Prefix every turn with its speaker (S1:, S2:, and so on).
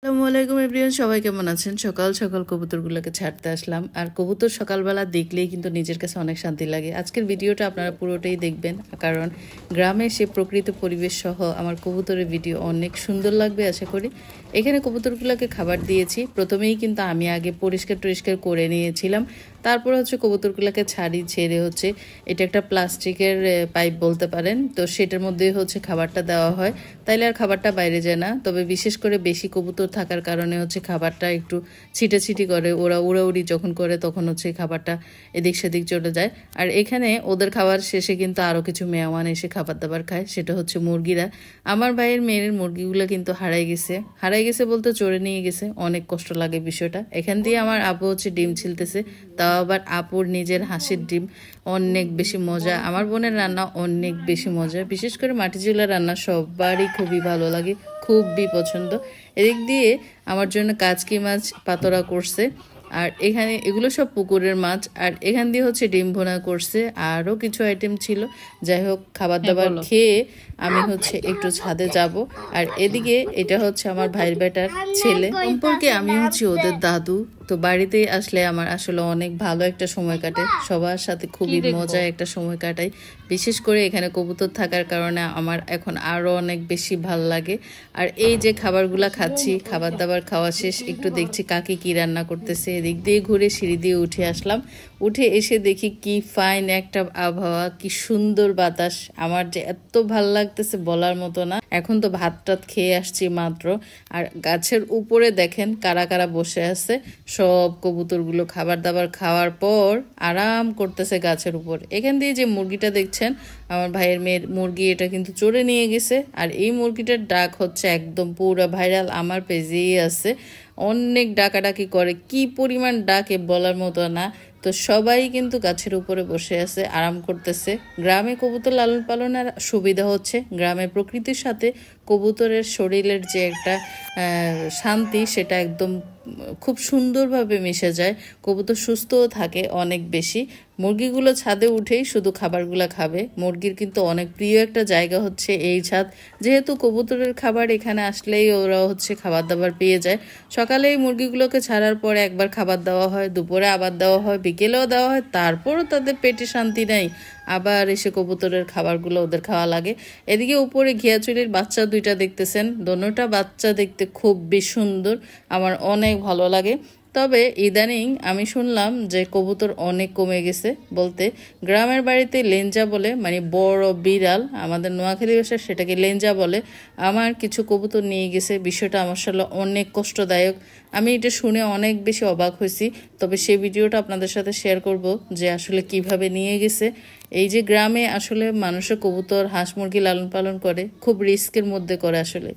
S1: আসসালামু আলাইকুম এভরিওয়ান, সবাই কেমন আছেন? সকাল সকাল কবুতরগুলোকে ছাড়তে আসলাম। আর কবুতর সকালবেলা দেখলেই কিন্তু নিজের কাছে অনেক শান্তি লাগে। আজকের ভিডিওটা আপনারা পুরোটাই দেখবেন, কারণ গ্রামে সে প্রকৃত পরিবেশ সহ আমার কবুতরের ভিডিও অনেক সুন্দর লাগবে আশা করি। এখানে কবুতরগুলোকে খাবার দিয়েছি। প্রথমেই কিন্তু আমি আগে পরিষ্কার করে নিয়েছিলাম, তারপর হচ্ছে কবুতরগুলোকে ছেড়ে হচ্ছে এটা একটা প্লাস্টিকের পাইপ বলতে পারেন, তো সেটার মধ্যে হচ্ছে খাবারটা দেওয়া হয়, তাইলে আর খাবারটা বাইরে যায় না। তবে বিশেষ করে বেশি কবুতর থাকার কারণে হচ্ছে খাবারটা একটু ছিটাছিটি করে, ওরা উড়াউড়ি যখন করে তখন হচ্ছে খাবারটা এদিক সেদিক চলে যায়। আর এখানে ওদের খাবার শেষে কিন্তু আরও কিছু মেহমান এসে খাবার দাবার খায়, সেটা হচ্ছে মুরগিরা। আমার ভাইয়ের মেয়ের মুরগিগুলো কিন্তু হারাই গেছে বলতে চড়ে নিয়ে গেছে। অনেক কষ্ট লাগে বিষয়টা। এখান দিয়ে আমার আপু হচ্ছে ডিম ছিলতেছে, তাও আবার আপুর নিজের হাঁসের ডিম। অনেক বেশি মজা। আমার বোনের রান্না অনেক বেশি মজা, বিশেষ করে মাটি চুলা রান্না সবারই খুবই ভালো লাগে, খুবই পছন্দ। এদিক দিয়ে আমার জন্য কাচকি মাছ পাতোড়া করছে, আর এখানে এগুলো সব পুকুরের মাছ। আর এখান দিয়ে হচ্ছে ডিম ভুনা করছে, আরও কিছু আইটেম ছিল। যাই হোক, খাবার দাবার খেয়ে আমি হচ্ছে একটু ছাদে যাব। আর এদিকে এটা হচ্ছে আমার ভাইয়ের বেটার ছেলে, সম্পর্কে আমি হচ্ছে ওদের দাদু। তো বাড়িতে আসলে আমার আসলে অনেক ভালো একটা সময় কাটে, সবার সাথে খুবই মজা একটা সময় কাটাই। বিশেষ করে এখানে কবুতর থাকার কারণে আমার এখন আরও অনেক বেশি ভাল লাগে। আর এই যে খাবারগুলা খাচ্ছি, খাবার দাবার খাওয়া শেষ, একটু দেখছি কাকি কি রান্না করতেছে। এদিক দিয়ে ঘুরে সিঁড়ি দিয়ে উঠে আসলাম। উঠে এসে দেখি কি ফাইন একটা আবহাওয়া, কি সুন্দর বাতাস। আমার যে এত ভাল লাগতেছে বলার মতো না। এখন তো ভাত টাত খেয়ে আসছি মাত্র, আর গাছের উপরে দেখেন কারা কারা বসে আছে। সব কবুতরগুলো খাবার দাবার খাওয়ার পর আরাম করতেছে গাছের উপর। এখান দিয়ে যে মুরগিটা দেখছেন, আমার ভাইয়ের মেয়ের মুরগি, এটা কিন্তু চড়ে নিয়ে গেছে। আর এই মুরগিটার ডাক হচ্ছে একদম পুরো ভাইরাল, আমার পেজেই আছে। অনেক ডাকাডাকি করে, কি পরিমাণ ডাকে বলার মতো না। তো সবাই কিন্তু গাছের উপরে বসে আছে, আরাম করতেছে। গ্রামে কবুতর লালন পালনের সুবিধা হচ্ছে গ্রামের প্রকৃতির সাথে কবুতরের শরীরের যে একটা শান্তি, সেটা একদম খুব সুন্দরভাবে মিশে যায়। কবুতর সুস্থও থাকে অনেক বেশি। মুরগিগুলো ছাদে উঠেই শুধু খাবারগুলো খাবে। মুরগির কিন্তু অনেক প্রিয় একটা জায়গা হচ্ছে এই ছাদ, যেহেতু কবুতরের খাবার এখানে আসলেই ওরা হচ্ছে খাবার দাবার পেয়ে যায়। সকালে এই মুরগিগুলোকে ছাড়ার পরে একবার খাবার দেওয়া হয়, দুপুরে আবার দেওয়া হয়, বিকেলেও দেওয়া হয়, তারপরও তাদের পেটে শান্তি নেই, আবার এসে কবুতরের খাবারগুলো ওদের খাওয়া লাগে। এদিকে উপরে ঘিয়াচুরির বাচ্চা দুইটা দেখতেছেন, দোনোটা বাচ্চা দেখতে খুবই সুন্দর, আমার অনেক ভালো লাগে। তবে ইদানিং আমি শুনলাম যে কবুতর অনেক কমে গেছে। বলতে গ্রামের বাড়িতে লেঞ্জা বলে, মানে বড় বিড়াল, আমাদের নোয়াখালী ভাষায় সেটাকে লেঞ্জা বলে। আমার কিছু কবুতর নিয়ে গেছে, বিষয়টা আমার সাথে অনেক কষ্টদায়ক। আমি এটা শুনে অনেক বেশি অবাক হয়েছি। তবে সেই ভিডিওটা আপনাদের সাথে শেয়ার করব যে আসলে কিভাবে নিয়ে গেছে। এই যে গ্রামে আসলে মানুষের কবুতর হাঁস মুরগি লালন পালন করে, খুব রিস্কের মধ্যে করে আসলে।